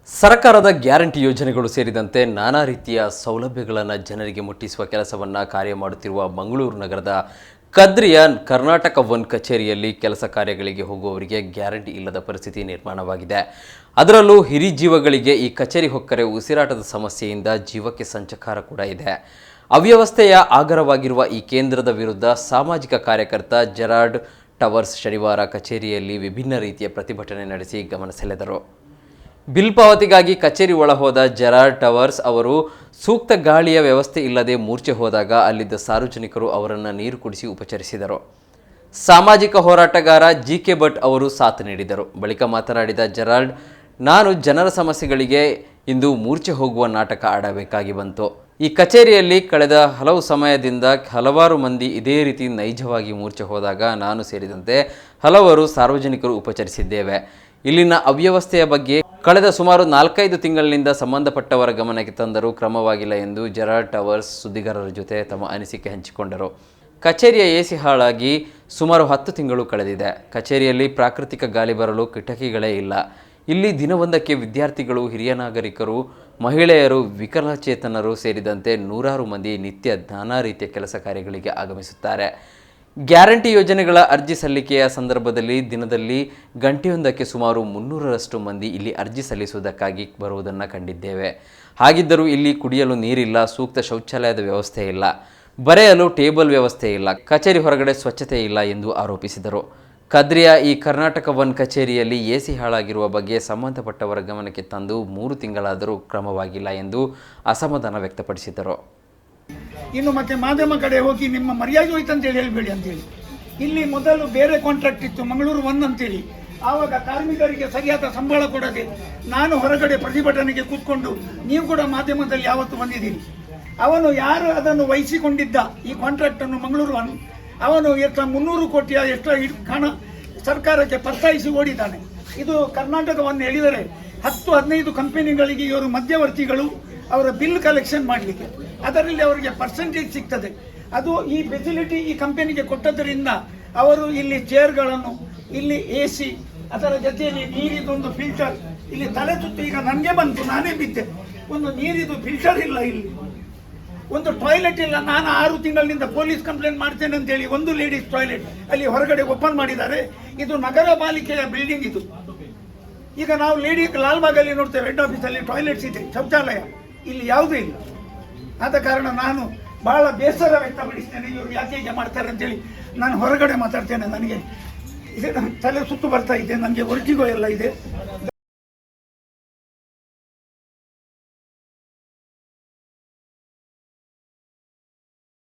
ಸರ್ಕಾರದ ಗ್ಯಾರಂಟಿ ಯೋಜನೆಗಳು ಸೇರಿದಂತೆ ನಾನಾ ರೀತಿಯ ಸೌಲಭ್ಯಗಳನ್ನು ಜನರಿಗೆ ಮುಟ್ಟಿಸುವ ಕೆಲಸವನ್ನು ಕಾರ್ಯ ಮಾಡುತ್ತಿರುವ ಮಂಗಳೂರು ನಗರದ ಕದ್ರಿಯ ಕರ್ನಾಟಕ ಒನ್ ಕಚೇರಿಯಲ್ಲಿ ಕೆಲಸ ಕಾರ್ಯಗಳಿಗೆ ಹೋಗುವವರಿಗೆ ಗ್ಯಾರಂಟಿ ಇಲ್ಲದ ಪರಿಸ್ಥಿತಿ ನಿರ್ಮಾಣವಾಗಿದೆ. ಅದರಲ್ಲೂ ಹಿರಿ ಜೀವಗಳಿಗೆ ಈ ಕಚೇರಿ ಹೊಕ್ಕರೆ ಉಸಿರಾಟದ ಸಮಸ್ಯೆಯಿಂದ ಜೀವಕ್ಕೆ ಸಂಚಕಾರ ಕೂಡ ಇದೆ. ಅವ್ಯವಸ್ಥೆಯ ಆಗರವಾಗಿರುವ ಈ ಕೇಂದ್ರದ ವಿರುದ್ಧ ಸಾಮಾಜಿಕ ಕಾರ್ಯಕರ್ತ ಜೆರಾರ್ಡ್ ಟವರ್ಸ್ ಶನಿವಾರ ಕಚೇರಿಯಲ್ಲಿ ವಿಭಿನ್ನ ರೀತಿಯ ಪ್ರತಿಭಟನೆ ನಡೆಸಿ ಗಮನ ಸೆಳೆದರು. ಬಿಲ್ ಪಾವತಿಗಾಗಿ ಕಚೇರಿ ಒಳಹೋದ ಜೆರಾರ್ಡ್ ಟವರ್ಸ್ ಅವರು ಸೂಕ್ತ ಗಾಳಿಯ ವ್ಯವಸ್ಥೆ ಇಲ್ಲದೆ ಮೂರ್ಛೆ ಹೋದಾಗ ಅಲ್ಲಿದ್ದ ಸಾರ್ವಜನಿಕರು ಅವರನ್ನು ನೀರು ಕುಡಿಸಿ ಉಪಚರಿಸಿದರು. ಸಾಮಾಜಿಕ ಹೋರಾಟಗಾರ ಜಿಕೆ ಭಟ್ ಅವರು ಸಾಥ್ ನೀಡಿದರು. ಬಳಿಕ ಮಾತನಾಡಿದ ಜೆರಾರ್ಡ್, ನಾನು ಜನರ ಸಮಸ್ಯೆಗಳಿಗೆ ಇಂದು ಮೂರ್ಛೆ ಹೋಗುವ ನಾಟಕ ಆಡಬೇಕಾಗಿ ಬಂತು. ಈ ಕಚೇರಿಯಲ್ಲಿ ಕಳೆದ ಹಲವು ಸಮಯದಿಂದ ಹಲವಾರು ಮಂದಿ ಇದೇ ರೀತಿ ನೈಜವಾಗಿ ಮೂರ್ಛೆ ಹೋದಾಗ ನಾನು ಸೇರಿದಂತೆ ಹಲವರು ಸಾರ್ವಜನಿಕರು ಉಪಚರಿಸಿದ್ದೇವೆ. ಇಲ್ಲಿನ ಅವ್ಯವಸ್ಥೆಯ ಬಗ್ಗೆ ಕಳೆದ ಸುಮಾರು 4-5 ತಿಂಗಳಿನಿಂದ ಸಂಬಂಧಪಟ್ಟವರ ಗಮನಕ್ಕೆ ತಂದರೂ ಕ್ರಮವಾಗಿಲ್ಲ ಎಂದು ಜೆರಾರ್ಡ್ ಟವರ್ಸ್ ಸುದ್ದಿಗಾರರ ಜೊತೆ ತಮ್ಮ ಅನಿಸಿಕೆ ಹಂಚಿಕೊಂಡರು. ಕಚೇರಿಯ ಎಸಿ ಹಾಳಾಗಿ ಸುಮಾರು 10 ತಿಂಗಳು ಕಳೆದಿದೆ. ಕಚೇರಿಯಲ್ಲಿ ಪ್ರಾಕೃತಿಕ ಗಾಳಿ ಬರಲು ಕಿಟಕಿಗಳೇ ಇಲ್ಲ. ಇಲ್ಲಿ ದಿನವೊಂದಕ್ಕೆ ವಿದ್ಯಾರ್ಥಿಗಳು, ಹಿರಿಯ ನಾಗರಿಕರು, ಮಹಿಳೆಯರು, ವಿಕಲಚೇತನರು ಸೇರಿದಂತೆ ನೂರಾರು ಮಂದಿ ನಿತ್ಯ ನಾನಾ ರೀತಿಯ ಕೆಲಸ ಕಾರ್ಯಗಳಿಗೆ ಆಗಮಿಸುತ್ತಾರೆ. ಗ್ಯಾರಂಟಿ ಯೋಜನೆಗಳ ಅರ್ಜಿ ಸಲ್ಲಿಕೆಯ ಸಂದರ್ಭದಲ್ಲಿ ದಿನದಲ್ಲಿ ಗಂಟೆಯೊಂದಕ್ಕೆ ಸುಮಾರು 300ರಷ್ಟು ಮಂದಿ ಇಲ್ಲಿ ಅರ್ಜಿ ಸಲ್ಲಿಸುವುದಕ್ಕಾಗಿ ಬರುವುದನ್ನು ಕಂಡಿದ್ದೇವೆ. ಹಾಗಿದ್ದರೂ ಇಲ್ಲಿ ಕುಡಿಯಲು ನೀರಿಲ್ಲ, ಸೂಕ್ತ ಶೌಚಾಲಯದ ವ್ಯವಸ್ಥೆ ಇಲ್ಲ, ಬರೆಯಲು ಟೇಬಲ್ ವ್ಯವಸ್ಥೆ ಇಲ್ಲ, ಕಚೇರಿ ಹೊರಗಡೆ ಸ್ವಚ್ಛತೆ ಇಲ್ಲ ಎಂದು ಆರೋಪಿಸಿದರು. ಕದ್ರಿಯ ಈ ಕರ್ನಾಟಕ ಒನ್ ಕಚೇರಿಯಲ್ಲಿ ಎಸಿ ಹಾಳಾಗಿರುವ ಬಗ್ಗೆ ಸಂಬಂಧಪಟ್ಟವರ ಗಮನಕ್ಕೆ ತಂದು 3 ತಿಂಗಳಾದರೂ ಕ್ರಮವಾಗಿಲ್ಲ ಎಂದು ಅಸಮಾಧಾನ ವ್ಯಕ್ತಪಡಿಸಿದರು. ಇನ್ನು ಮತ್ತೆ ಮಾಧ್ಯಮ ಕಡೆ ಹೋಗಿ ನಿಮ್ಮ ಮರ್ಯಾದೆ ಹೋಯ್ತು ಅಂತೇಳಿ ಹೇಳಬೇಡಿ ಅಂತೇಳಿ. ಇಲ್ಲಿ ಮೊದಲು ಬೇರೆ ಕಾಂಟ್ರಾಕ್ಟ್ ಇತ್ತು, ಮಂಗಳೂರು ಒನ್ ಅಂತೇಳಿ. ಆವಾಗ ಕಾರ್ಮಿಕರಿಗೆ ಸರಿಯಾದ ಸಂಬಳ ಕೊಡದೆ ನಾನು ಹೊರಗಡೆ ಪ್ರತಿಭಟನೆಗೆ ಕೂತ್ಕೊಂಡು, ನೀವು ಕೂಡ ಮಾಧ್ಯಮದಲ್ಲಿ ಯಾವತ್ತು ಬಂದಿದ್ದೀರಿ. ಅವನು ಯಾರು ಅದನ್ನು ವಹಿಸಿಕೊಂಡಿದ್ದ ಈ ಕಾಂಟ್ರಾಕ್ಟನ್ನು ಮಂಗಳೂರು ಒನ್, ಅವನು 300 ಕೋಟಿಯ ಎಷ್ಟು ಹಣ ಸರ್ಕಾರಕ್ಕೆ ಪರ್ತಾಯಿಸಿ ಓಡಿದ್ದಾನೆ. ಇದು ಕರ್ನಾಟಕವನ್ನು ಹೇಳಿದರೆ 10-15 ಕಂಪನಿಗಳಿಗೆ ಇವರು ಮಧ್ಯವರ್ತಿಗಳು, ಅವರ ಬಿಲ್ ಕಲೆಕ್ಷನ್ ಮಾಡಲಿಕ್ಕೆ. ಅದರಲ್ಲಿ ಅವರಿಗೆ ಪರ್ಸೆಂಟೇಜ್ ಸಿಗ್ತದೆ. ಅದು ಈ ಫೆಸಿಲಿಟಿ ಈ ಕಂಪನಿಗೆ ಕೊಟ್ಟದರಿಂದ ಅವರು ಇಲ್ಲಿ ಚೇರ್ಗಳನ್ನು, ಇಲ್ಲಿ ಎಸಿ, ಅದರ ಜೊತೆಯಲ್ಲಿ ನೀರಿದೊಂದು ಫಿಲ್ಟರ್, ಇಲ್ಲಿ ತಲೆ ಸುತ್ತು ಈಗ ನನಗೆ ಬಂತು, ನಾನೇ ಬಿದ್ದೆ. ಒಂದು ನೀರಿದು ಫಿಲ್ಟರ್ ಇಲ್ಲ, ಇಲ್ಲಿ ಒಂದು ಟಾಯ್ಲೆಟ್ ಇಲ್ಲ. ನಾನು 6 ತಿಂಗಳಿನಿಂದ ಪೊಲೀಸ್ ಕಂಪ್ಲೇಂಟ್ ಮಾಡ್ತೇನೆ ಅಂತೇಳಿ ಒಂದು ಲೇಡೀಸ್ ಟಾಯ್ಲೆಟ್ ಅಲ್ಲಿ ಹೊರಗಡೆ ಓಪನ್ ಮಾಡಿದ್ದಾರೆ. ಇದು ನಗರ ಪಾಲಿಕೆಯ ಬಿಲ್ಡಿಂಗ್ ಇದು. ಈಗ ನಾವು ಲಾಲ್ಬಾಗಲ್ಲಿ ನೋಡ್ತೇವೆ, ಹೆಡ್ ಆಫೀಸಲ್ಲಿ ಟಾಯ್ಲೆಟ್ಸ್ ಇದೆ, ಶೌಚಾಲಯ ಇಲ್ಲಿ ಯಾವುದೂ ಇಲ್ಲ. ಆದ ಕಾರಣ ನಾನು ಬಹಳ ಬೇಸರ ವ್ಯಕ್ತಪಡಿಸ್ತೇನೆ. ಇವರು ಯಾಕೆ ಹೀಗೆ ಮಾಡ್ತಾರೆ ಅಂತೇಳಿ ನಾನು ಹೊರಗಡೆ ಮಾತಾಡ್ತೇನೆ. ನನಗೆ ತಲೆ ಸುತ್ತು ಬರ್ತಾ ಇದೆ, ನನಗೆ ವರ್ಟಿಗೋ ಎಲ್ಲ ಇದೆ.